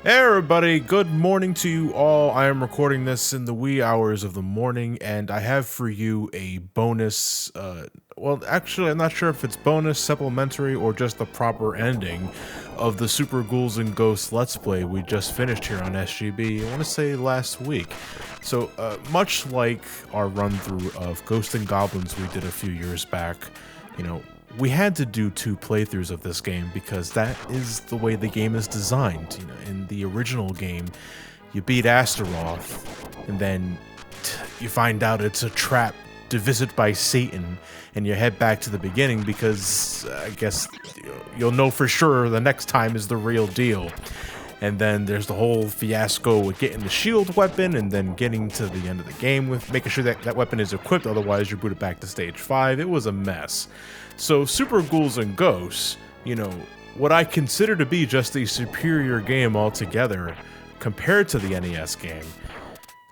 Hey everybody, good morning to you all. I am recording this in the wee hours of the morning, and I have for you a bonus, well, actually, I'm not sure if it's bonus, supplementary, or just the proper ending of the Super Ghouls N Ghosts Let's Play we just finished here on SGB, I want to say last week. So, much like our run-through of Ghosts and Goblins we did a few years back, we had to do 2 playthroughs of this game because that is the way the game is designed. In the original game, you beat Astaroth, and then you find out it's a trap to visit by Satan, and you head back to the beginning because I guess you'll know for sure the next time is the real deal. And then there's the whole fiasco with getting the shield weapon and then getting to the end of the game with making sure that that weapon is equipped, otherwise you're booted back to stage 5. It was a mess. So Super Ghouls N Ghosts, what I consider to be just a superior game altogether compared to the NES game,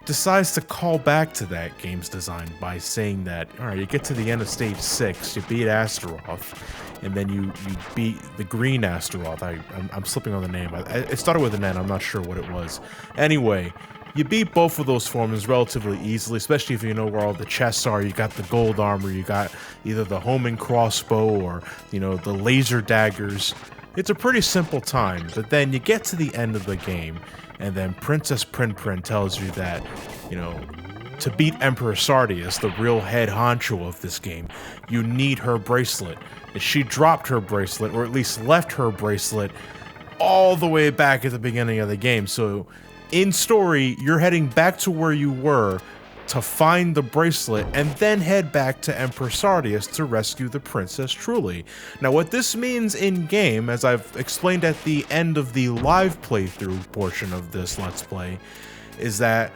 decides to call back to that game's design by saying that, alright, you get to the end of stage 6, you beat Astaroth, and then you beat the green Astaroth. I'm slipping on the name. It started with an N, I'm not sure what it was. Anyway, you beat both of those forms relatively easily, especially if you know where all the chests are. You got the gold armor, you got either the homing crossbow or, the laser daggers. It's a pretty simple time, but then you get to the end of the game, and then Princess Prin tells you that, to beat Emperor Sardius, the real head honcho of this game, you need her bracelet. And she dropped her bracelet, or at least left her bracelet, all the way back at the beginning of the game. So in story, you're heading back to where you were to find the bracelet and then head back to Emperor Sardius to rescue the princess truly. Now what this means in game, as I've explained at the end of the live playthrough portion of this Let's Play, is that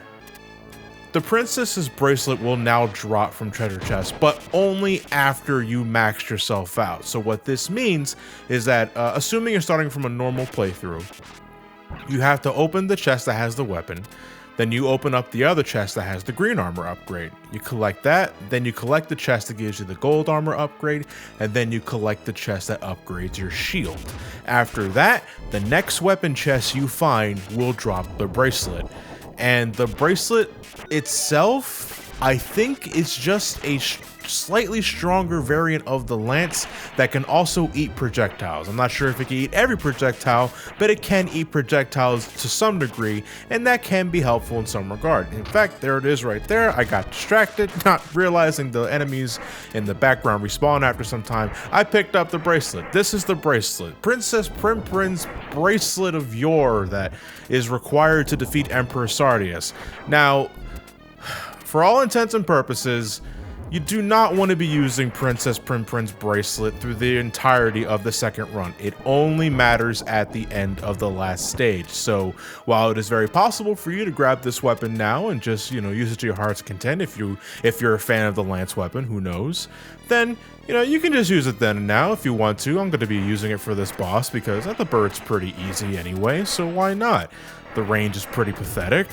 the princess's bracelet will now drop from treasure chests, but only after you maxed yourself out. So what this means is that, assuming you're starting from a normal playthrough, you have to open the chest that has the weapon, then you open up the other chest that has the green armor upgrade. You collect that, then you collect the chest that gives you the gold armor upgrade, and then you collect the chest that upgrades your shield. After that, the next weapon chest you find will drop the bracelet. And the bracelet itself, I think it's just a slightly stronger variant of the lance that can also eat projectiles. I'm not sure if it can eat every projectile, but it can eat projectiles to some degree, and that can be helpful in some regard. In fact, there it is right there. I got distracted, not realizing the enemies in the background respawn after some time. I picked up the bracelet. This is the bracelet. Princess Prin's bracelet of yore that is required to defeat Emperor Sardius. Now, for all intents and purposes, you do not want to be using Princess Prin's bracelet through the entirety of the second run. It only matters at the end of the last stage. So while it is very possible for you to grab this weapon now and just, use it to your heart's content, if you're a fan of the lance weapon, who knows, then you can just use it then and now if you want to. I'm going to be using it for this boss because the bird's pretty easy anyway, so why not? The range is pretty pathetic.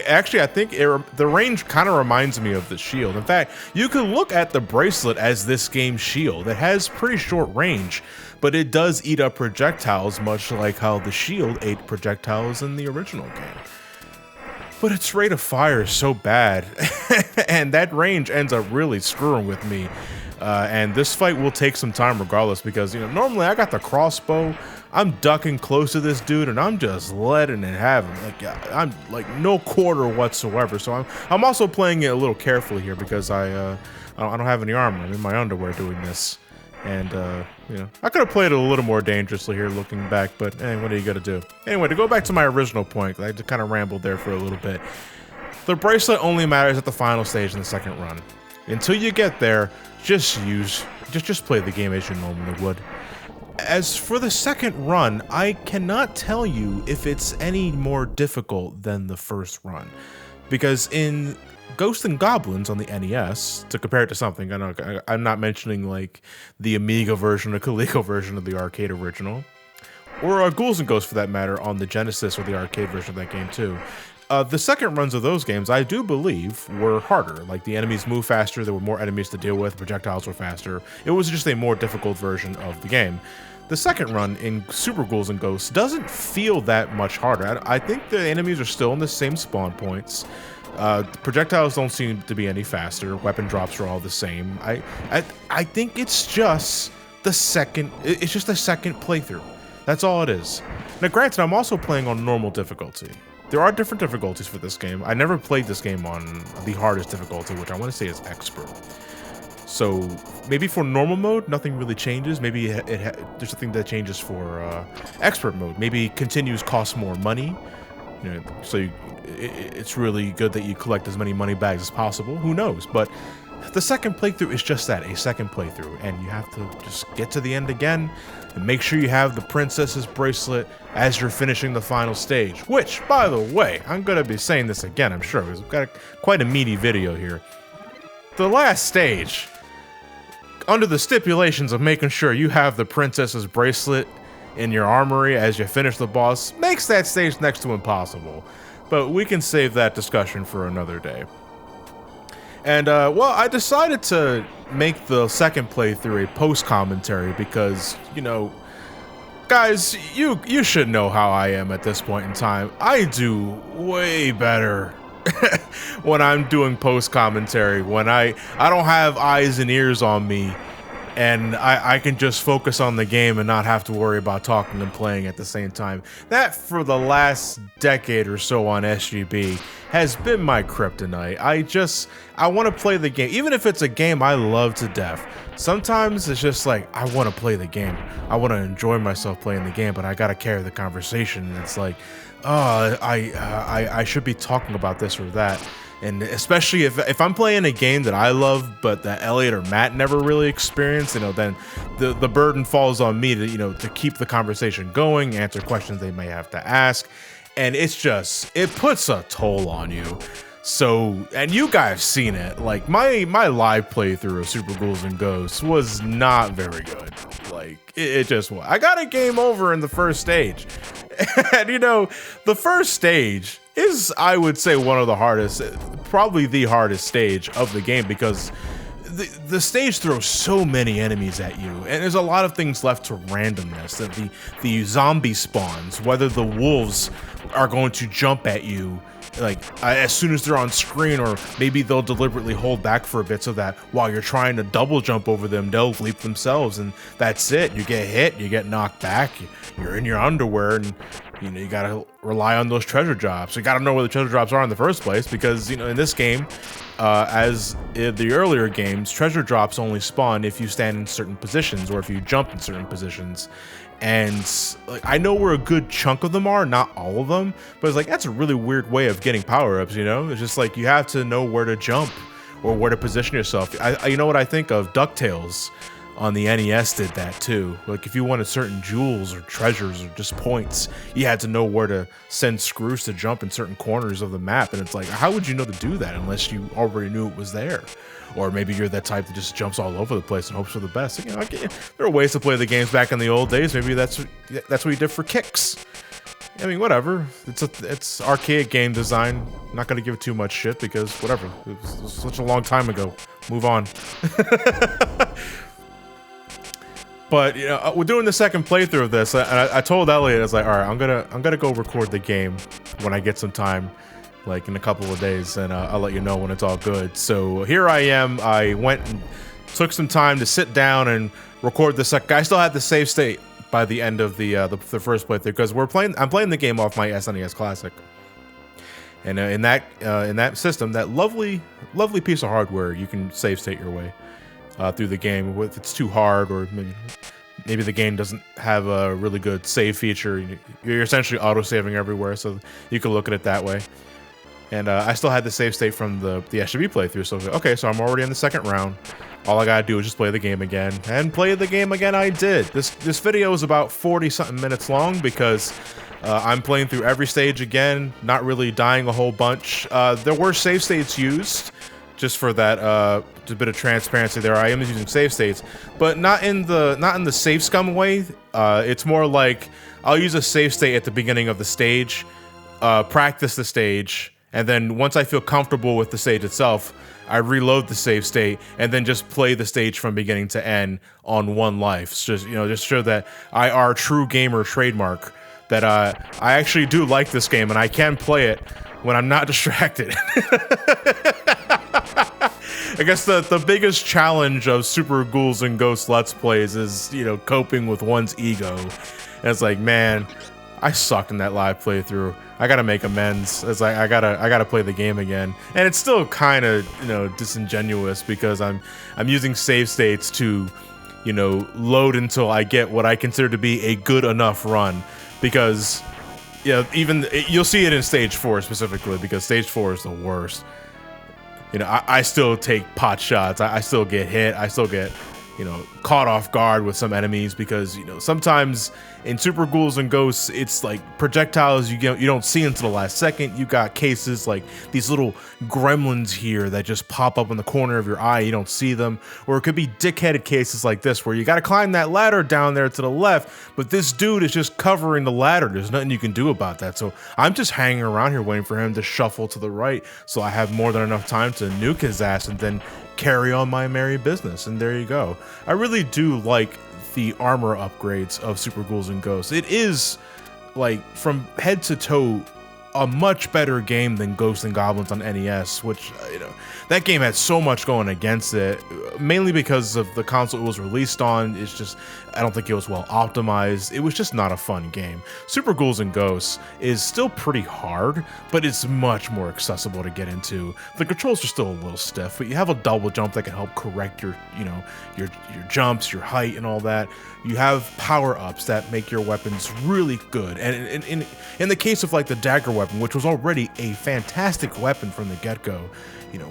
Actually, I think the range kind of reminds me of the shield. In fact, you can look at the bracelet as this game's shield. It has pretty short range, but it does eat up projectiles, much like how the shield ate projectiles in the original game. But its rate of fire is so bad, and that range ends up really screwing with me. And this fight will take some time regardless because, normally I got the crossbow, I'm ducking close to this dude, and I'm just letting it have him. I'm like no quarter whatsoever. So I'm also playing it a little carefully here because I don't have any armor. I'm in my underwear doing this. And, I could have played it a little more dangerously here looking back, but what are you gonna do? Anyway, to go back to my original point, I just kind of rambled there for a little bit. The bracelet only matters at the final stage in the second run. Until you get there, just play the game as you normally would. As for the second run, I cannot tell you if it's any more difficult than the first run. Because in Ghosts and Goblins on the NES, to compare it to something, I'm not mentioning like the Amiga version or Coleco version of the arcade original, or Ghouls and Ghosts for that matter on the Genesis or the arcade version of that game too. The second runs of those games, I do believe, were harder. Like, the enemies move faster, there were more enemies to deal with, projectiles were faster. It was just a more difficult version of the game. The second run in Super Ghouls N Ghosts doesn't feel that much harder. I think the enemies are still in the same spawn points. Projectiles don't seem to be any faster. Weapon drops are all the same. I think it's just the second. It's just a second playthrough. That's all it is. Now, granted, I'm also playing on normal difficulty. There are different difficulties for this game. I never played this game on the hardest difficulty, which I want to say is expert. So maybe for normal mode, nothing really changes. Maybe there's something that changes for expert mode. Maybe continues cost more money. You know, so it's really good that you collect as many money bags as possible. Who knows? But the second playthrough is just that, a second playthrough, and you have to just get to the end again and make sure you have the princess's bracelet as you're finishing the final stage. Which, by the way, I'm gonna be saying this again, I'm sure, because we've got quite a meaty video here. The last stage, under the stipulations of making sure you have the princess's bracelet in your armory as you finish the boss, makes that stage next to impossible. But we can save that discussion for another day. And, well, I decided to make the second playthrough a post-commentary because, you know, guys, you should know how I am at this point in time. I do way better when I'm doing post-commentary, when I don't have eyes and ears on me, and I can just focus on the game and not have to worry about talking and playing at the same time. That, for the last decade or so on SGB, has been my kryptonite. I want to play the game, even if it's a game I love to death. Sometimes it's just like, I want to play the game. I want to enjoy myself playing the game, but I gotta carry the conversation, and it's like, oh, I should be talking about this or that. And especially if I'm playing a game that I love, but that Elliot or Matt never really experienced, you know, then the burden falls on me to, you know, to keep the conversation going, answer questions they may have to ask. And it's just, it puts a toll on you. So, and you guys seen it, like my live playthrough of Super Ghouls N Ghosts was not very good. Like, it just was. I got a game over in the first stage. And, you know, the first stage is, I would say, one of the hardest, probably the hardest stage of the game, because the stage throws so many enemies at you, and there's a lot of things left to randomness. That the zombie spawns, whether the wolves are going to jump at you like as soon as they're on screen, or maybe they'll deliberately hold back for a bit so that while you're trying to double jump over them, they'll leap themselves, and that's it. You get hit, you get knocked back, you're in your underwear, and you know, you gotta rely on those treasure drops. You gotta know where the treasure drops are in the first place, because, you know, in this game, as in the earlier games, treasure drops only spawn if you stand in certain positions or if you jump in certain positions. And like, I know where a good chunk of them are, not all of them, but it's like, that's a really weird way of getting power-ups, you know? It's just like, you have to know where to jump or where to position yourself. You know what I think of? DuckTales on the NES did that too. Like, if you wanted certain jewels or treasures or just points, you had to know where to send screws to jump in certain corners of the map. And it's like, how would you know to do that unless you already knew it was there? Or maybe you're that type that just jumps all over the place and hopes for the best. You know, there are ways to play the games back in the old days. Maybe that's what you did for kicks. I mean, whatever. It's archaic game design. I'm not gonna give it too much shit because whatever. It was such a long time ago. Move on. But you know, we're doing the second playthrough of this, and I told Elliot, I was like, all right, I'm gonna go record the game when I get some time, like in a couple of days, and I'll let you know when it's all good. So here I am. I went and took some time to sit down and record the second. I still had the save state by the end of the first playthrough, because I'm playing the game off my SNES Classic, and in that system, that lovely piece of hardware, you can save state your way through the game. If it's too hard, or maybe the game doesn't have a really good save feature, you're essentially auto-saving everywhere, so you can look at it that way. And I still had the save state from the SGB playthrough, so okay, so I'm already in the second round. All I gotta do is just play the game again, and play the game again I did. This video is about 40-something minutes long, because I'm playing through every stage again, not really dying a whole bunch. There were save states used, just for that a bit of transparency there. I am using save states, but not in the save scum way. It's more like I'll use a save state at the beginning of the stage, practice the stage, and then once I feel comfortable with the stage itself, I reload the save state and then just play the stage from beginning to end on one life. It's just, just show that I are true gamer trademark, that I actually do like this game and I can play it when I'm not distracted. I guess the biggest challenge of Super Ghouls N Ghosts Let's Plays is, coping with one's ego. And it's like, man, I sucked in that live playthrough. I gotta make amends. It's like I gotta play the game again, and it's still kind of disingenuous because I'm using save states to load until I get what I consider to be a good enough run. Because even you'll see it in stage 4 specifically, because stage 4 is the worst. I still take pot shots. I still get hit. I still get caught off guard with some enemies, because sometimes in Super Ghouls N Ghosts it's like projectiles you don't see until the last second. You got cases like these little gremlins here that just pop up in the corner of your eye, you don't see them. Or it could be dickheaded cases like this where you got to climb that ladder down there to the left, but this dude is just covering the ladder. There's nothing you can do about that. So I'm just hanging around here waiting for him to shuffle to the right, so I have more than enough time to nuke his ass and then carry on my merry business. And there you go. I really do like the armor upgrades of Super Ghouls N Ghosts. It is, like, from head to toe, a much better game than Ghosts and Goblins on NES, which, that game had so much going against it, mainly because of the console it was released on. It's just, I don't think it was well optimized. It was just not a fun game. Super Ghouls N Ghosts is still pretty hard, but it's much more accessible to get into. The controls are still a little stiff, but you have a double jump that can help correct your jumps, your height, and all that. You have power-ups that make your weapons really good. And in the case of like the dagger weapon, which was already a fantastic weapon from the get-go,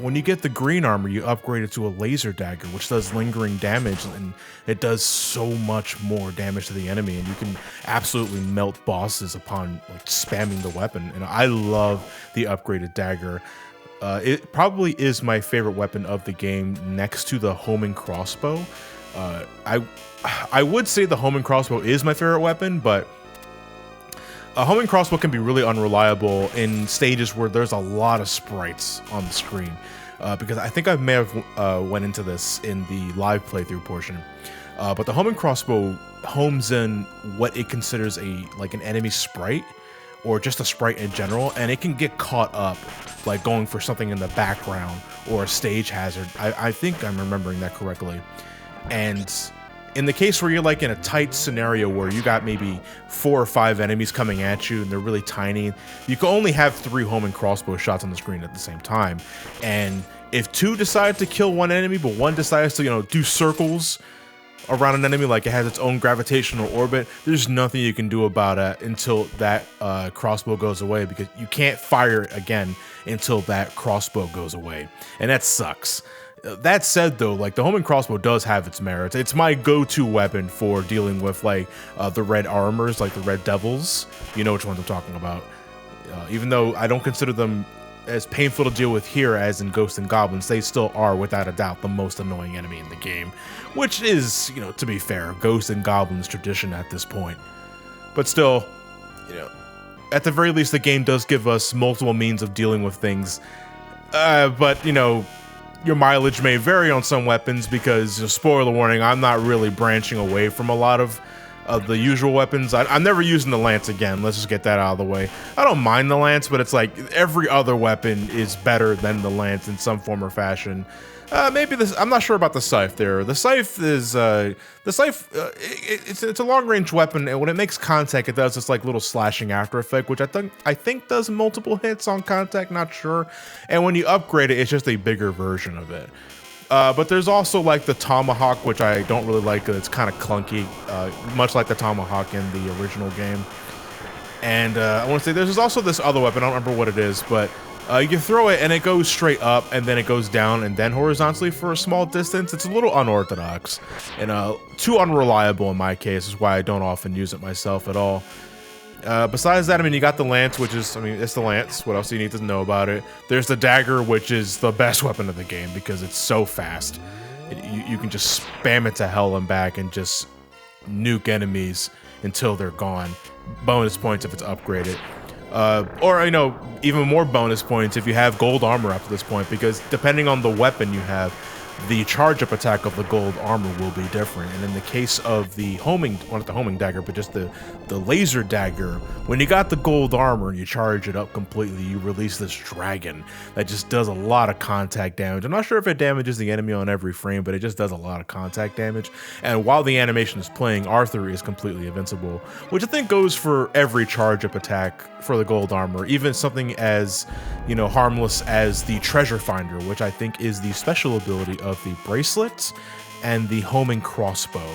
when you get the green armor, you upgrade it to a laser dagger, which does lingering damage, and it does so much more damage to the enemy, and you can absolutely melt bosses upon like spamming the weapon. And I love the upgraded dagger. It probably is my favorite weapon of the game, next to the homing crossbow. I would say the homing crossbow is my favorite weapon, but a homing crossbow can be really unreliable in stages where there's a lot of sprites on the screen, because I think I may have went into this in the live playthrough portion, but the homing crossbow homes in what it considers an enemy sprite, or just a sprite in general, and it can get caught up like going for something in the background or a stage hazard. I think I'm remembering that correctly. And in the case where you're like in a tight scenario where you got maybe 4 or 5 enemies coming at you and they're really tiny, you can only have 3 homing crossbow shots on the screen at the same time. And if 2 decide to kill one enemy, but 1 decides to, do circles around an enemy like it has its own gravitational orbit, there's nothing you can do about it until that crossbow goes away, because you can't fire it again until that crossbow goes away. And that sucks. That said, though, like, the homing crossbow does have its merits. It's my go-to weapon for dealing with like the red armors, like the red devils. You know which ones I'm talking about. Even though I don't consider them as painful to deal with here as in Ghosts and Goblins, they still are without a doubt the most annoying enemy in the game, which is, to be fair, Ghosts and Goblins tradition at this point. But still, at the very least, the game does give us multiple means of dealing with things. But your mileage may vary on some weapons, because, spoiler warning, I'm not really branching away from a lot of the usual weapons. I'm never using the lance again. Let's just get that out of the way. I don't mind the lance, but it's like every other weapon is better than the lance in some form or fashion. Maybe this. I'm not sure about the scythe there. The scythe is it's a long range weapon, and when it makes contact, it does this like little slashing after effect, which I think does multiple hits on contact. Not sure. And when you upgrade it, it's just a bigger version of it. But there's also like the tomahawk, which I don't really like. It's kind of clunky, much like the tomahawk in the original game. And I want to say there's also this other weapon. I don't remember what it is, but you can throw it and it goes straight up, and then it goes down and then horizontally for a small distance. It's a little unorthodox and too unreliable in my case, is why I don't often use it myself at all. Besides that, you got the lance, which is, it's the lance. What else do you need to know about it? There's the dagger, which is the best weapon of the game because it's so fast. You can just spam it to hell and back and just nuke enemies until they're gone. Bonus points if it's upgraded. Or, even more bonus points if you have gold armor up to this point, because depending on the weapon you have, the charge up attack of the gold armor will be different. And in the case of the homing, well, not the homing dagger, but just the laser dagger, when you got the gold armor and you charge it up completely, you release this dragon that just does a lot of contact damage. I'm not sure if it damages the enemy on every frame, but it just does a lot of contact damage. And while the animation is playing, Arthur is completely invincible, which I think goes for every charge up attack for the gold armor, even something as, harmless as the treasure finder, which I think is the special ability of the bracelet and the homing crossbow.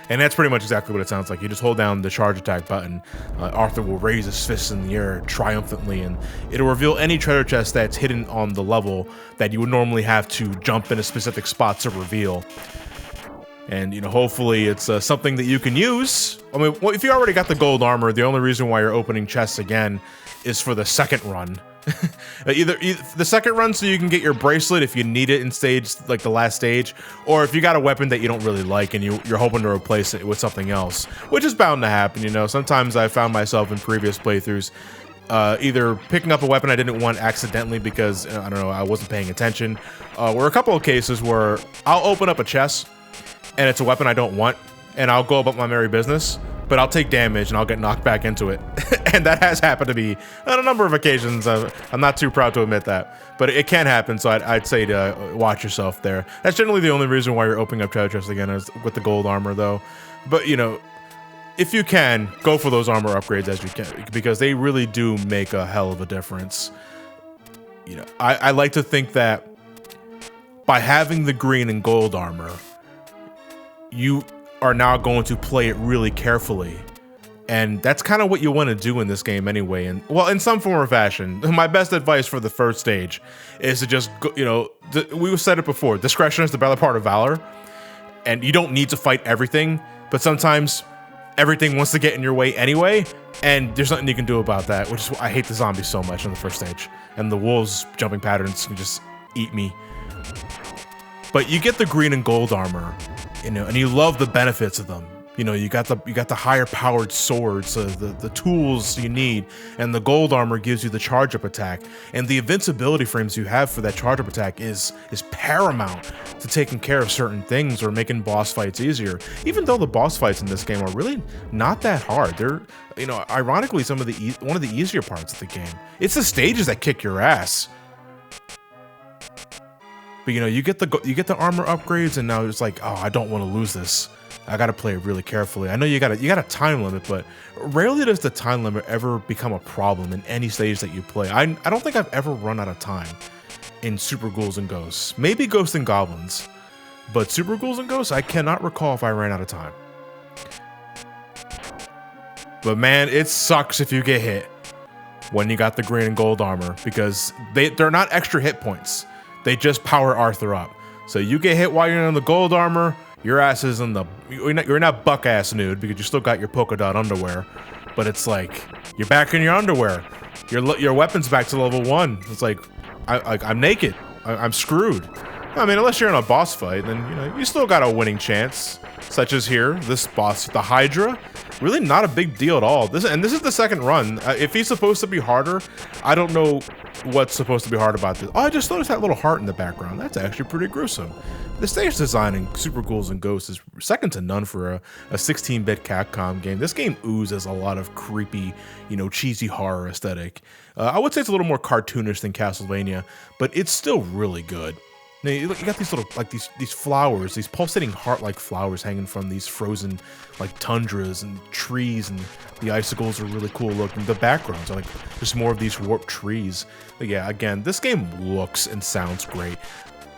And that's pretty much exactly what it sounds like. You just hold down the charge attack button, Arthur will raise his fists in the air triumphantly, and it'll reveal any treasure chest that's hidden on the level that you would normally have to jump in a specific spot to reveal. And, hopefully it's something that you can use. I mean, if you already got the gold armor, the only reason why you're opening chests again is for the second run. either the second run so you can get your bracelet if you need it in stage, like the last stage, or if you got a weapon that you don't really like and you're hoping to replace it with something else, which is bound to happen. Sometimes I found myself in previous playthroughs either picking up a weapon I didn't want accidentally because, I don't know, I wasn't paying attention, or a couple of cases where I'll open up a chest and it's a weapon I don't want, and I'll go about my merry business, but I'll take damage and I'll get knocked back into it. And that has happened to me on a number of occasions. I'm not too proud to admit that, but it can happen, so I'd say to watch yourself there. That's generally the only reason why you're opening up treasure chests again, is with the gold armor though. But if you can, go for those armor upgrades as you can, because they really do make a hell of a difference. I like to think that by having the green and gold armor, you are now going to play it really carefully. And that's kind of what you want to do in this game anyway. And well, in some form or fashion, my best advice for the first stage is to just go, we said it before, discretion is the better part of valor. And you don't need to fight everything, but sometimes everything wants to get in your way anyway. And there's nothing you can do about that, which is why I hate the zombies so much in the first stage. And the wolves jumping patterns can just eat me. But you get the green and gold armor, and you love the benefits of them. You got the higher powered swords, the tools you need, and the gold armor gives you the charge up attack, and the invincibility frames you have for that charge up attack is paramount to taking care of certain things or making boss fights easier. Even though the boss fights in this game are really not that hard, they're ironically one of the easier parts of the game. It's the stages that kick your ass. But you get the armor upgrades, and now it's like, oh, I don't want to lose this. I gotta play it really carefully. I know you got a time limit, but rarely does the time limit ever become a problem in any stage that you play. I don't think I've ever run out of time in Super Ghouls N Ghosts. Maybe Ghosts and Goblins, but Super Ghouls N Ghosts, I cannot recall if I ran out of time. But man, it sucks if you get hit when you got the green and gold armor, because they're not extra hit points. They just power Arthur up. So you get hit while you're in the gold armor, your ass is in the... You're not buck-ass nude because you still got your polka dot underwear. But it's like, you're back in your underwear. Your weapon's back to level 1. It's like, I'm naked. I'm screwed. I mean, unless you're in a boss fight, then, you still got a winning chance. Such as here, this boss, the Hydra. Really not a big deal at all. This is the second run. If he's supposed to be harder, I don't know what's supposed to be hard about this. Oh, I just noticed that little heart in the background. That's actually pretty gruesome. The stage design in Super Ghouls N Ghosts is second to none for a 16-bit Capcom game. This game oozes a lot of creepy, cheesy horror aesthetic. I would say it's a little more cartoonish than Castlevania, but it's still really good. Now, you got these little, these flowers, these pulsating heart-like flowers hanging from these frozen, tundras and trees, and the icicles are really cool looking. The backgrounds are just more of these warped trees. But yeah, again, this game looks and sounds great.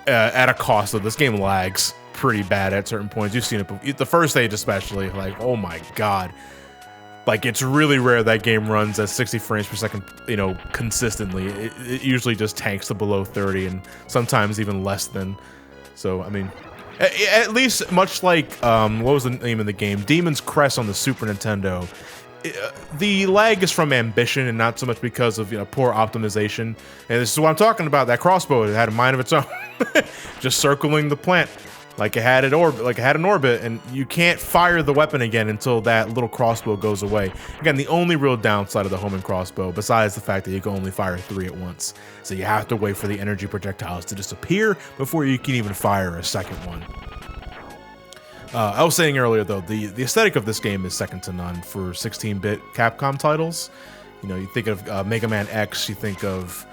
At a cost, though, this game lags pretty bad at certain points. You've seen it, the first stage especially, oh my god. It's really rare that game runs at 60 frames per second, consistently. It usually just tanks to below 30 and sometimes even less than. So, I mean, at least much like, what was the name of the game? Demon's Crest on the Super Nintendo. The lag is from ambition and not so much because of, poor optimization. And this is what I'm talking about. That crossbow, it had a mind of its own. Just circling the plant. like it had an orbit, and you can't fire the weapon again until that little crossbow goes away. Again, the only real downside of the homing crossbow, besides the fact that you can only fire 3 at once, so you have to wait for the energy projectiles to disappear before you can even fire a second one. I was saying earlier though, the aesthetic of this game is second to none for 16-bit Capcom titles. You know, you think of Mega Man X, you think of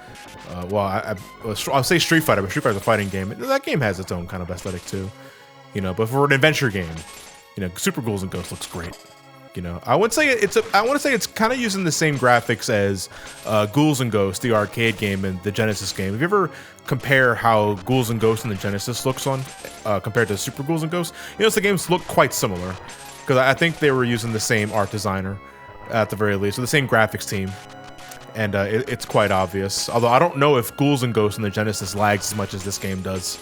I'll say Street Fighter, but Street Fighter's a fighting game. That game has its own kind of aesthetic too, you know. But for an adventure game, you know, Super Ghouls N Ghosts looks great. You know, I want to say it's kind of using the same graphics as Ghouls N Ghosts, the arcade game, and the Genesis game. Have you ever compare how Ghouls N Ghosts in the Genesis looks on compared to Super Ghouls N Ghosts? You know, the games look quite similar because I think they were using the same art designer at the very least, so the same graphics team. And it's quite obvious. Although I don't know if Ghouls N Ghosts in the Genesis lags as much as this game does.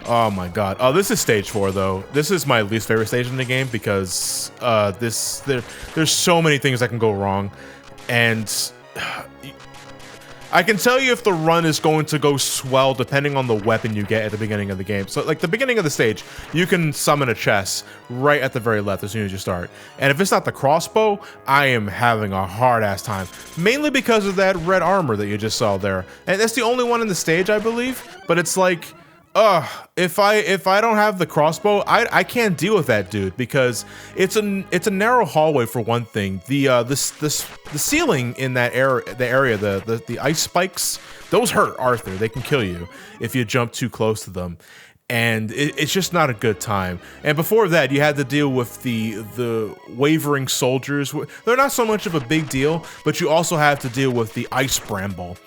Oh my god. Oh, this is stage 4 though. This is my least favorite stage in the game because there's so many things that can go wrong. And I can tell you if the run is going to go swell depending on the weapon you get at the beginning of the game. So like the beginning of the stage, you can summon a chest right at the very left as soon as you start. And if it's not the crossbow, I am having a hard ass time. Mainly because of that red armor that you just saw there. And that's the only one in the stage, I believe. But it's like, if I don't have the crossbow, I can't deal with that dude because it's a narrow hallway for one thing. The ceiling in that area, the ice spikes, those hurt Arthur. They can kill you if you jump too close to them. And it's just not a good time. And before that, you had to deal with the wavering soldiers. They're not so much of a big deal, but you also have to deal with the ice bramble.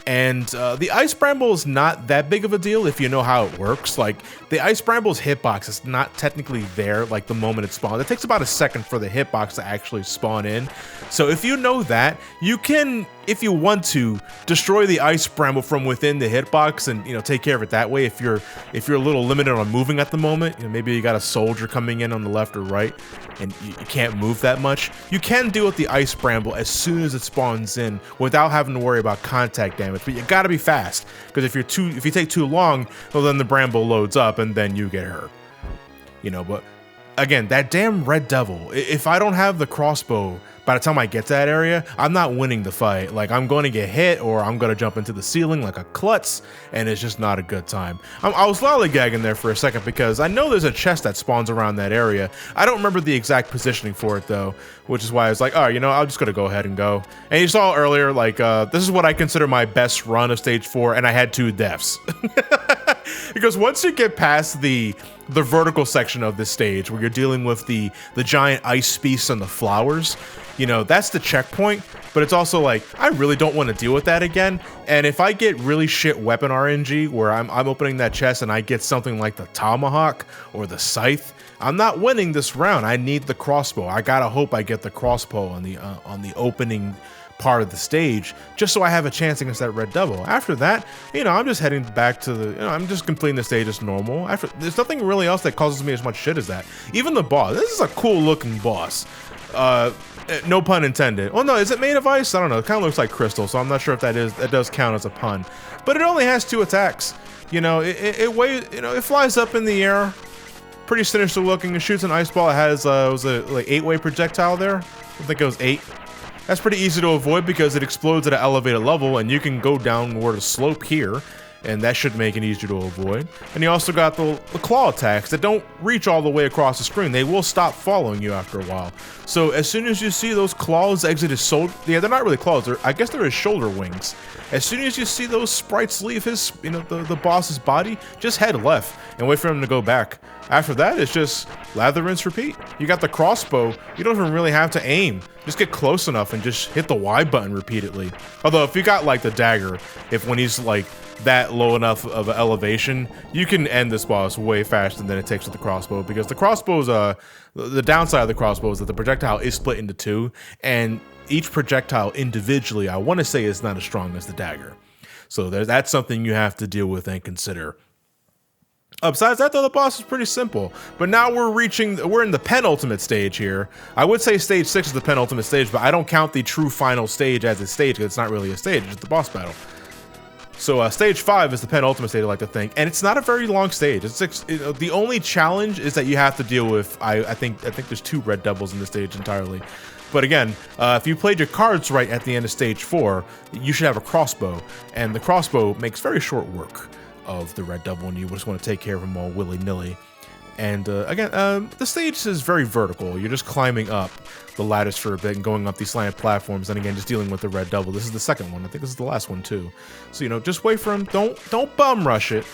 And the ice bramble is not that big of a deal if you know how it works. Like, the ice bramble's hitbox is not technically there like the moment it spawns. It takes about a second for the hitbox to actually spawn in. So if you know that, you can, if you want to, destroy the ice bramble from within the hitbox and, you know, take care of it that way. If you're a little limited on moving at the moment, you know, maybe you got a soldier coming in on the left or right and you can't move that much, you can deal with the ice bramble as soon as it spawns in without having to worry about contact damage. But you gotta be fast, because if you take too long, well, then the bramble loads up and then you get hurt. You know, but again, that damn red devil, if I don't have the crossbow by the time I get to that area, I'm not winning the fight. Like, I'm going to get hit or I'm going to jump into the ceiling like a klutz, and it's just not a good time. I was lollygagging there for a second because I know there's a chest that spawns around that area. I don't remember the exact positioning for it though, which is why I was like, oh, you know, I'm just going to go ahead and go. And you saw earlier, like, this is what I consider my best run of stage 4, and I had 2 deaths. Because once you get past the vertical section of this stage where you're dealing with the giant ice beasts and the flowers, you know, that's the checkpoint, but it's also like, I really don't want to deal with that again. And if I get really shit weapon RNG where I'm opening that chest and I get something like the tomahawk or the scythe, I'm not winning this round. I need the crossbow. I gotta hope I get the crossbow on the opening part of the stage, just so I have a chance against that red devil. After that, you know, I'm just heading back to the, you know, I'm just completing the stage as normal. There's nothing really else that causes me as much shit as that. Even the boss, this is a cool looking boss. No pun intended. Well, no, is it made of ice? I don't know. It kind of looks like crystal, so I'm not sure if that does count as a pun. But it only has 2 attacks. You know, it weighs, you know, it flies up in the air, pretty sinister looking. It shoots an ice ball. It has was a like 8-way projectile there. I think it was 8. That's pretty easy to avoid because it explodes at an elevated level, and you can go downward a slope here, and that should make it easier to avoid. And you also got the claw attacks that don't reach all the way across the screen. They will stop following you after a while. So as soon as you see those claws exit his shoulder, yeah, they're not really claws. I guess they're his shoulder wings. As soon as you see those sprites leave his, you know, the boss's body, just head left and wait for him to go back. After that, it's just lather, rinse, repeat. You got the crossbow. You don't even really have to aim. Just get close enough and just hit the Y button repeatedly. Although if you got like the dagger, if when he's like that low enough of an elevation, you can end this boss way faster than it takes with the crossbow, because the crossbow's the downside of the crossbow is that the projectile is split into 2, and each projectile individually, I want to say, is not as strong as the dagger. So that's something you have to deal with and consider. Besides that, though, the boss is pretty simple. But now we're in the penultimate stage here. I would say stage 6 is the penultimate stage, but I don't count the true final stage as a stage because it's not really a stage, it's the boss battle. So stage 5 is the penultimate stage, I like to think, and it's not a very long stage. The only challenge is that you have to deal with. I think there's 2 red devils in this stage entirely. But again, if you played your cards right at the end of stage 4, you should have a crossbow, and the crossbow makes very short work of the red devil, and you just want to take care of them all willy-nilly. And again, the stage is very vertical. You're just climbing up the ladders for a bit and going up these slanted platforms, and again, just dealing with the red devil. This is the second one. I think this is the last one too. So, you know, just wait for him. Don't bum rush it.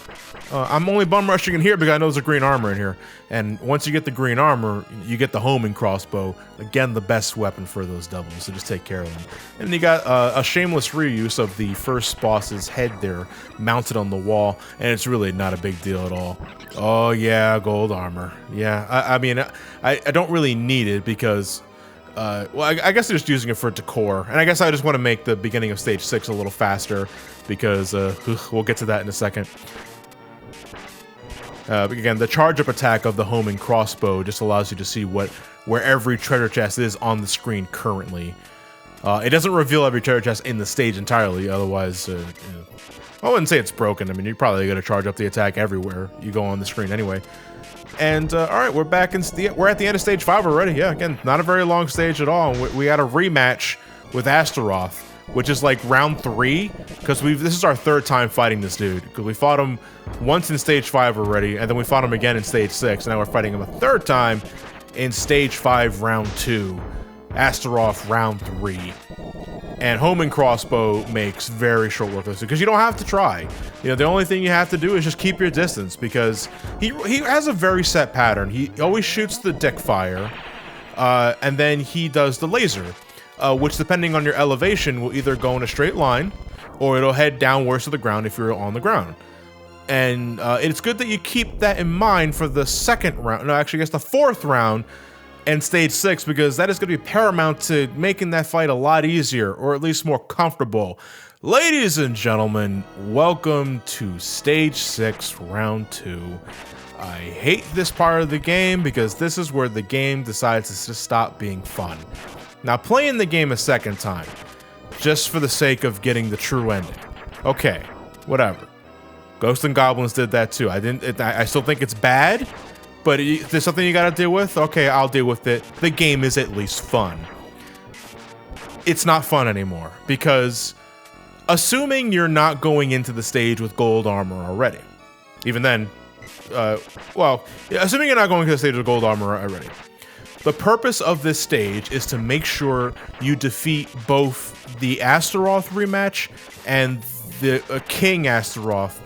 I'm only bum rushing in here because I know there's a green armor in here. And once you get the green armor, you get the homing crossbow. Again, the best weapon for those devils, so just take care of them. And you got a shameless reuse of the first boss's head there, mounted on the wall, and it's really not a big deal at all. Oh yeah, gold armor. Yeah, I mean, I don't really need it because, well, I guess they're just using it for decor, and I guess I just want to make the beginning of stage 6 a little faster because we'll get to that in a second. Again, the charge-up attack of the homing crossbow just allows you to see where every treasure chest is on the screen currently. It doesn't reveal every treasure chest in the stage entirely, otherwise, you know, I wouldn't say it's broken. I mean, you're probably going to charge up the attack everywhere you go on the screen anyway. And all right, we're back we're at the end of stage 5 already. Yeah, again, not a very long stage at all. We got a rematch with Astaroth, which is like round 3, because this is our 3rd time fighting this dude. Because we fought him once in stage 5 already, and then we fought him again in stage 6, and now we're fighting him a 3rd time in stage 5 round 2, Astaroth round 3. And homing crossbow makes very short work of this because you don't have to try. You know, the only thing you have to do is just keep your distance because he has a very set pattern. He always shoots the dick fire, and then he does the laser, which depending on your elevation will either go in a straight line or it'll head downwards to the ground if you're on the ground. And it's good that you keep that in mind for the 2nd round. No, actually, I guess the 4th round and stage 6, because that is going to be paramount to making that fight a lot easier, or at least more comfortable. Ladies and gentlemen, welcome to stage 6, round 2. I hate this part of the game because this is where the game decides to stop being fun. Now, playing the game a 2nd time, just for the sake of getting the true ending. Okay, whatever. Ghosts and Goblins did that too. I still think it's bad, but if there's something you gotta deal with, okay, I'll deal with it. The game is at least fun. It's not fun anymore, because assuming you're not going into the stage with gold armor already, even then, well, assuming you're not going to the stage with gold armor already, the purpose of this stage is to make sure you defeat both the Astaroth rematch and the King Astaroth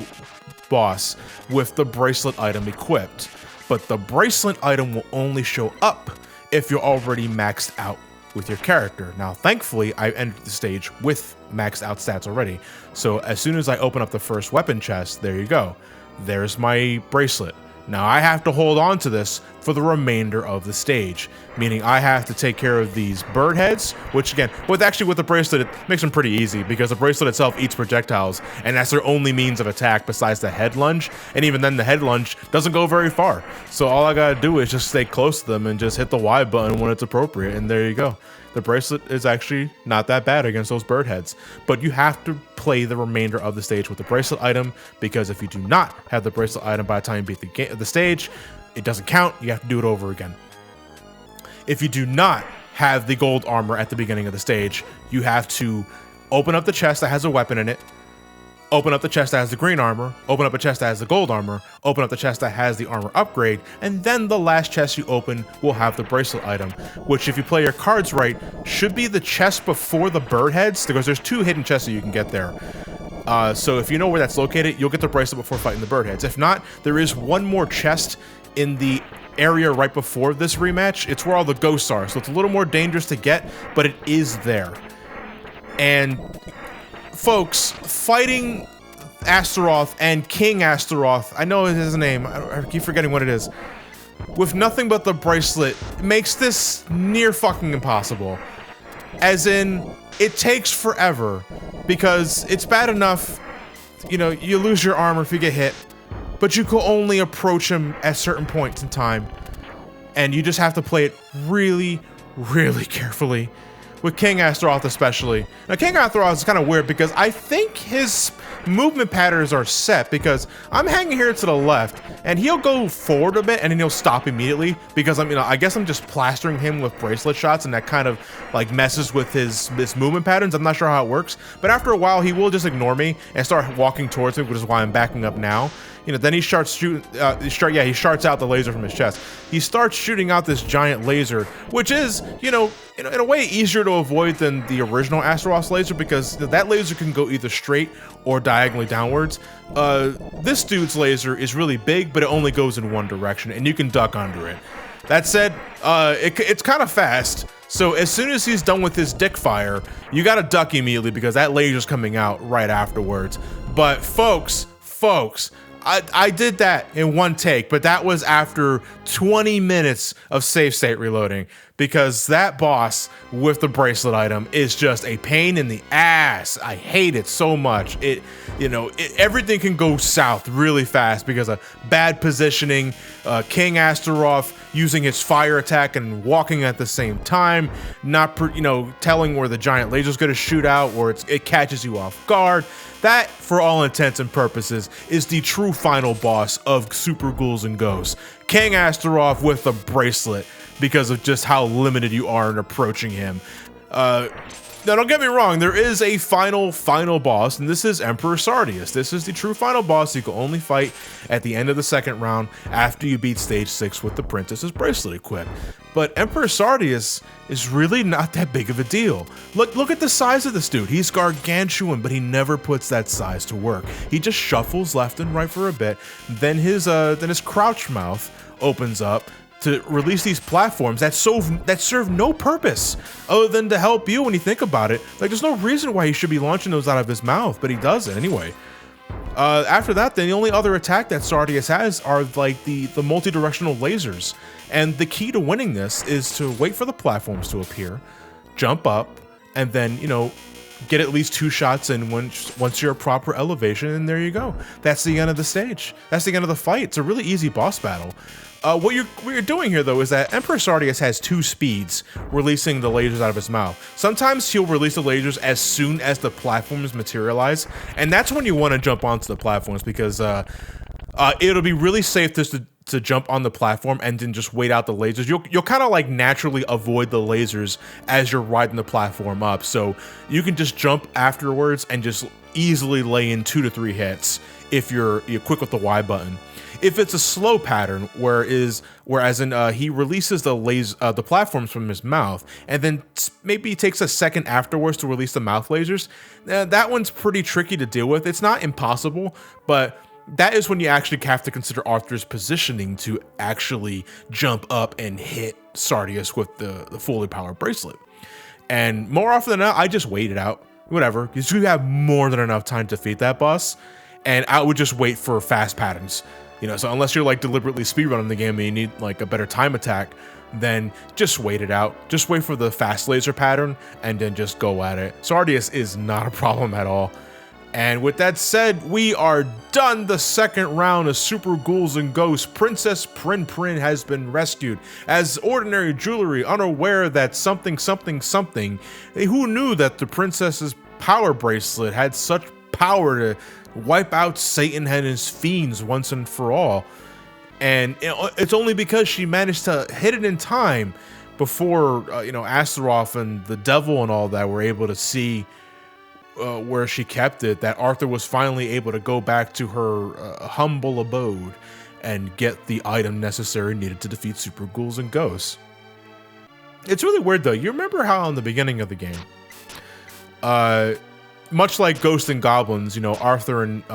boss with the bracelet item equipped. But the bracelet item will only show up if you're already maxed out with your character. Now, thankfully, I entered the stage with maxed out stats already. So as soon as I open up the first weapon chest, there you go. There's my bracelet. Now I have to hold on to this for the remainder of the stage, meaning I have to take care of these bird heads, which again, with the bracelet, it makes them pretty easy because the bracelet itself eats projectiles, and that's their only means of attack besides the head lunge, and even then the head lunge doesn't go very far. So all I gotta do is just stay close to them and just hit the Y button when it's appropriate, and there you go. The bracelet is actually not that bad against those bird heads, but you have to play the remainder of the stage with the bracelet item, because if you do not have the bracelet item by the time you beat the stage, it doesn't count. You have to do it over again. If you do not have the gold armor at the beginning of the stage, you have to open up the chest that has a weapon in it, open up the chest that has the green armor, open up a chest that has the gold armor, open up the chest that has the armor upgrade, and then the last chest you open will have the bracelet item, which if you play your cards right, should be the chest before the bird heads, because there's 2 hidden chests that you can get there. So if you know where that's located, you'll get the bracelet before fighting the bird heads. If not, there is one more chest in the area right before this rematch. It's where all the ghosts are, so it's a little more dangerous to get, but it is there. And folks, fighting Astaroth and King Astaroth, I know his name, I keep forgetting what it is, with nothing but the bracelet makes this near fucking impossible. As in, it takes forever, because it's bad enough, you know, you lose your armor if you get hit, but you can only approach him at certain points in time, and you just have to play it really, really carefully. with King Astaroth especially. Now, King Astaroth is kind of weird because I think his movement patterns are set, because I'm hanging here to the left and he'll go forward a bit and then he'll stop immediately because I guess I'm just plastering him with bracelet shots, and that kind of like messes with his movement patterns. I'm not sure how it works, but after a while he will just ignore me and start walking towards me, which is why I'm backing up now. Then he starts shooting, he starts out the laser from his chest. He starts shooting out this giant laser, which is, in a way easier to avoid than the original Astaroth's laser, because that laser can go either straight or diagonally downwards. This dude's laser is really big, but it only goes in one direction, and you can duck under it. That said, it's kind of fast, so as soon as he's done with his dick fire, you gotta duck immediately because that laser's coming out right afterwards. But folks, I did that in one take, but that was after 20 minutes of save state reloading, because that boss with the bracelet item is just a pain in the ass. I hate it so much. Everything can go south really fast because of bad positioning, King Astaroth using his fire attack and walking at the same time, not telling where the giant laser's gonna shoot out, or it catches you off guard. That, for all intents and purposes, is the true final boss of Super Ghouls N Ghosts. King Astaroth with a bracelet, because of just how limited you are in approaching him. Now, don't get me wrong, there is a final boss, and this is Emperor Sardius. This is the true final boss you can only fight at the end of the second round after you beat stage 6 with the princess's bracelet equipped. But Emperor Sardius is really not that big of a deal. Look at the size of this dude. He's gargantuan, but he never puts that size to work. He just shuffles left and right for a bit, then his crouch mouth opens up to release these platforms that serve no purpose other than to help you when you think about it. Like, there's no reason why he should be launching those out of his mouth, but he does it anyway. After that, then the only other attack that Sardius has are like the multi-directional lasers. And the key to winning this is to wait for the platforms to appear, jump up, and then, get at least 2 shots in once you're at proper elevation, and there you go. That's the end of the stage. That's the end of the fight. It's a really easy boss battle. What you're doing here, though, is that Emperor Sardius has 2 speeds releasing the lasers out of his mouth. Sometimes he'll release the lasers as soon as the platforms materialize, and that's when you want to jump onto the platforms, because it'll be really safe to jump on the platform and then just wait out the lasers. You'll kind of like naturally avoid the lasers as you're riding the platform up, so you can just jump afterwards and just easily lay in 2 to 3 hits if you're quick with the Y button. If it's a slow pattern, whereas he releases the platforms from his mouth, and then maybe takes a second afterwards to release the mouth lasers, that one's pretty tricky to deal with. It's not impossible, but that is when you actually have to consider Arthur's positioning to actually jump up and hit Sardius with the fully powered bracelet. And more often than not, I just wait it out. Whatever, because you have more than enough time to defeat that boss, and I would just wait for fast patterns. So unless you're like deliberately speedrunning the game and you need like a better time attack, then just wait it out. Just wait for the fast laser pattern and then just go at it. Sardius is not a problem at all. And with that said, we are done the second round of Super Ghouls N Ghosts. Princess Prin Prin has been rescued as ordinary jewelry, unaware that something. Who knew that the princess's power bracelet had such power to wipe out Satan and his fiends once and for all? And it's only because she managed to hit it in time before Astaroth and the devil and all that were able to see where she kept it, that Arthur was finally able to go back to her humble abode and get the item necessary needed to defeat Super Ghouls N Ghosts. It's really weird though. You remember how in the beginning of the game, much like Ghosts and Goblins, Arthur and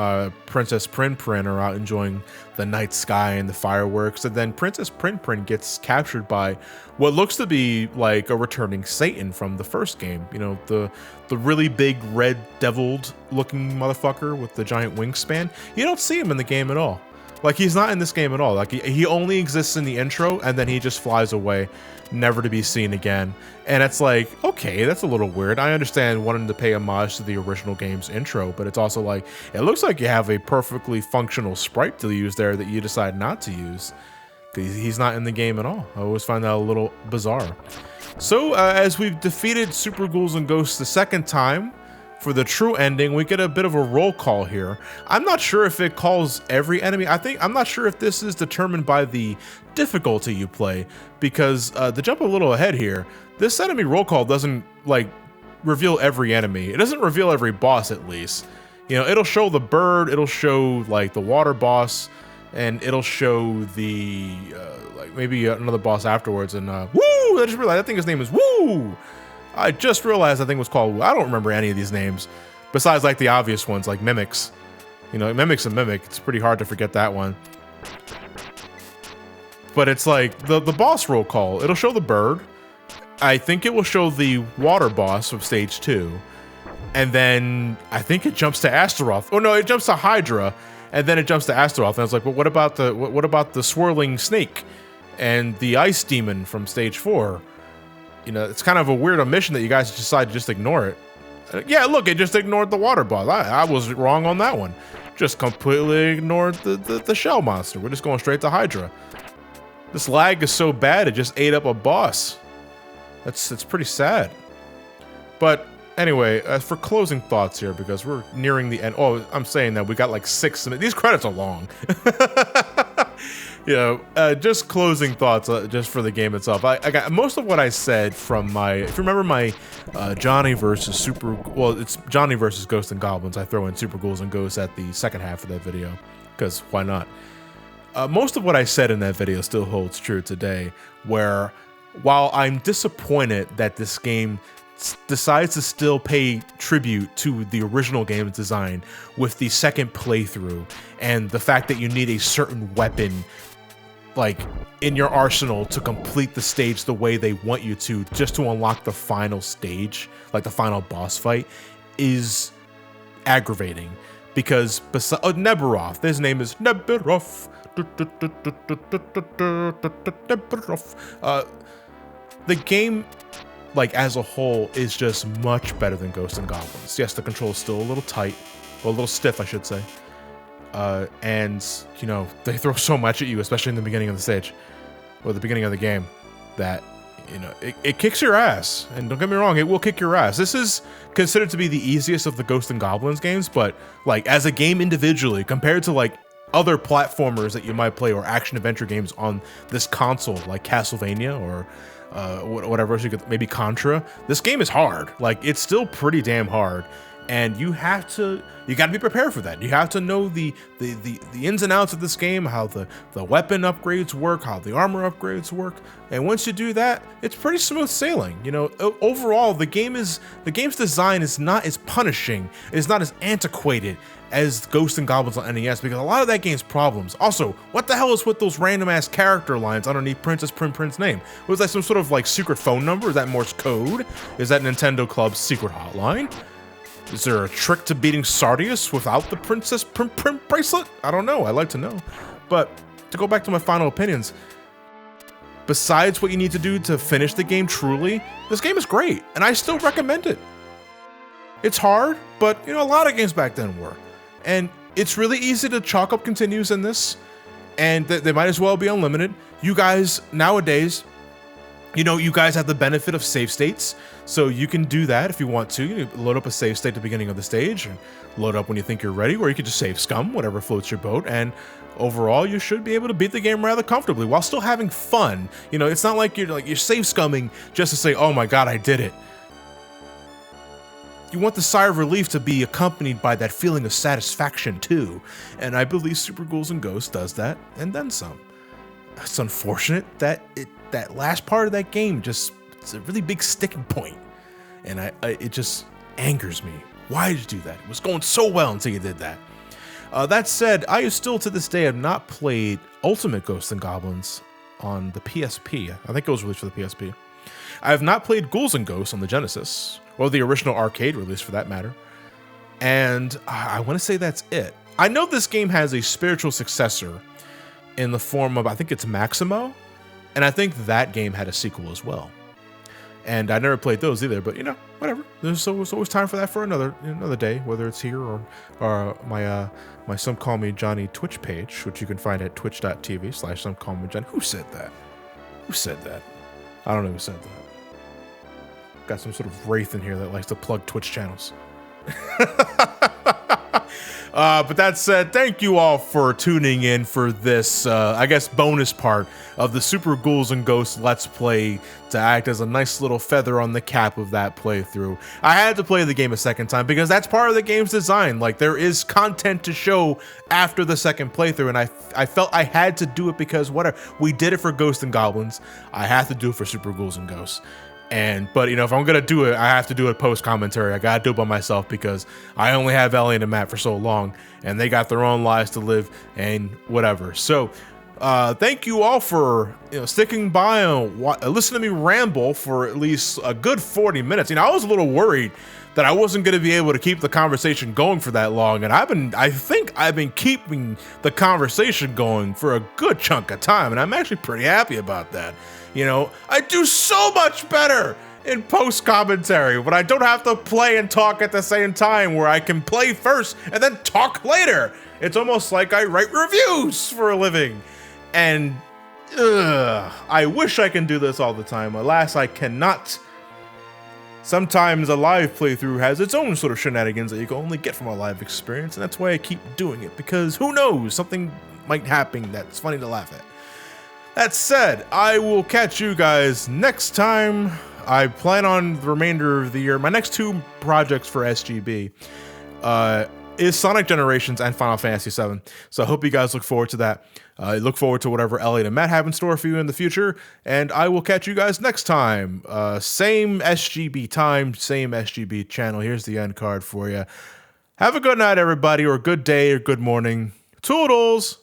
Princess Prin Prin are out enjoying the night sky and the fireworks, and then Princess Prin Prin gets captured by what looks to be like a returning Satan from the first game. The really big red deviled looking motherfucker with the giant wingspan. You don't see him in the game at all. Like, he's not in this game at all. Like, he only exists in the intro, and then he just flies away, never to be seen again. And it's like, okay, that's a little weird. I understand wanting to pay homage to the original game's intro, but it's also like, it looks like you have a perfectly functional sprite to use there that you decide not to use. He's not in the game at all. I always find that a little bizarre. So as we've defeated Super Ghouls and Ghosts the second time, for the true ending, we get a bit of a roll call here. I'm not sure if it calls every enemy. I'm not sure if this is determined by the difficulty you play, because to jump a little ahead here, this enemy roll call doesn't like reveal every enemy. It doesn't reveal every boss, at least. You know, it'll show the bird, it'll show like the water boss, and it'll show the like maybe another boss afterwards. And woo! I just realized I think his name is Woo. I just realized I think it was called Woo. I don't remember any of these names, besides like the obvious ones like Mimics. You know, Mimic's a mimic. It's pretty hard to forget that one. But it's like the boss roll call. It'll show the bird. I think it will show the water boss of stage 2. And then I think it jumps to Astaroth. Oh no, it jumps to Hydra, and then it jumps to Astaroth. And I was like, well, what about the swirling snake and the ice demon from stage 4? You know, it's kind of a weird omission that you guys decide to just ignore it. Yeah, look, it just ignored the water boss. I was wrong on that one. Just completely ignored the shell monster. We're just going straight to Hydra. This lag is so bad, it just ate up a boss. It's pretty sad. But anyway, as for closing thoughts here, because we're nearing the end. Oh, I'm saying that we got like 6 minutes. These credits are long. You know, just closing thoughts just for the game itself. I got most of what I said from my, if you remember my Johnny versus it's Johnny versus Ghosts and Goblins. I throw in Super Ghouls and Ghosts at the second half of that video, because why not? Most of what I said in that video still holds true today, where while I'm disappointed that this game decides to still pay tribute to the original game's design with the second playthrough, and the fact that you need a certain weapon like in your arsenal to complete the stage the way they want you to, just to unlock the final stage, like the final boss fight, is aggravating. Because Neberoth, his name is Neberoth. The game, like as a whole, is just much better than Ghosts and Goblins. Yes, the control's still a little tight, or a little stiff, I should say. And, you know, they throw so much at you, especially in the beginning of the stage, or the beginning of the game, that, you know, it kicks your ass. And don't get me wrong, it will kick your ass. This is considered to be the easiest of the Ghosts and Goblins games, but, like, as a game individually, compared to, like, other platformers that you might play, or action-adventure games on this console, like Castlevania, or whatever else you could, maybe Contra, this game is hard. Like, it's still pretty damn hard. And you got to be prepared for that. You have to know the ins and outs of this game, how the weapon upgrades work, how the armor upgrades work. And once you do that, it's pretty smooth sailing. You know, overall, the game's design is not as punishing, it's not as antiquated as Ghosts and Goblins on NES, because a lot of that game's problems. Also, what the hell is with those random ass character lines underneath Princess Prin's name? Was that some sort of like secret phone number? Is that Morse code? Is that Nintendo Club's secret hotline? Is there a trick to beating Sardius without the Princess Prim bracelet? I don't know. I'd like to know. But to go back to my final opinions, besides what you need to do to finish the game truly, this game is great, and I still recommend it. It's hard, but you know, a lot of games back then were. And it's really easy to chalk up continues in this, and they might as well be unlimited. You guys, nowadays, you know, you guys have the benefit of save states, so you can do that if you want to. You load up a save state at the beginning of the stage, and load up when you think you're ready, or you could just save scum, whatever floats your boat, and overall, you should be able to beat the game rather comfortably while still having fun. You know, it's not like you're save scumming just to say, oh my god, I did it. You want the sigh of relief to be accompanied by that feeling of satisfaction too, and I believe Super Ghouls and Ghosts does that, and then some. It's unfortunate that that last part of that game it's a really big sticking point, and it just angers me. Why did you do that? It was going so well until you did that. That said, I still to this day have not played Ultimate Ghosts and Goblins on the PSP. I think it was released for the PSP. I have not played Ghouls and Ghosts on the Genesis, or the original arcade release for that matter. And I want to say that's it. I know this game has a spiritual successor in the form of, I think it's Maximo, and I think that game had a sequel as well. And I never played those either, but whatever. There's always time for that for another day, whether it's here or my Some Call Me Johnny Twitch page, which you can find at twitch.tv/SomeCallMeJohnny. Who said that? Who said that? I don't know who said that. Got some sort of wraith in here that likes to plug Twitch channels. But that said, thank you all for tuning in for this, I guess, bonus part of the Super Ghouls N Ghosts Let's Play to act as a nice little feather on the cap of that playthrough. I had to play the game a second time because that's part of the game's design. Like, there is content to show after the second playthrough, and I felt I had to do it because whatever. We did it for Ghosts and Goblins. I have to do it for Super Ghouls N Ghosts. But if I'm gonna do it, I have to do it post commentary. I gotta do it by myself because I only have Elliot and Matt for so long, and they got their own lives to live and whatever. So, thank you all for sticking by and listening to me ramble for at least a good 40 minutes. I was a little worried that I wasn't gonna be able to keep the conversation going for that long, and I think I've been keeping the conversation going for a good chunk of time, and I'm actually pretty happy about that. I do so much better in post-commentary when I don't have to play and talk at the same time, where I can play first and then talk later. It's almost like I write reviews for a living. And I wish I can do this all the time. Alas, I cannot. Sometimes a live playthrough has its own sort of shenanigans that you can only get from a live experience, and that's why I keep doing it, because who knows, something might happen that's funny to laugh at. That said, I will catch you guys next time. I plan on the remainder of the year. My next two projects for SGB is Sonic Generations and Final Fantasy VII. So I hope you guys look forward to that. I look forward to whatever Elliot and Matt have in store for you in the future. And I will catch you guys next time. Same SGB time, same SGB channel. Here's the end card for you. Have a good night, everybody, or good day, or good morning. Toodles!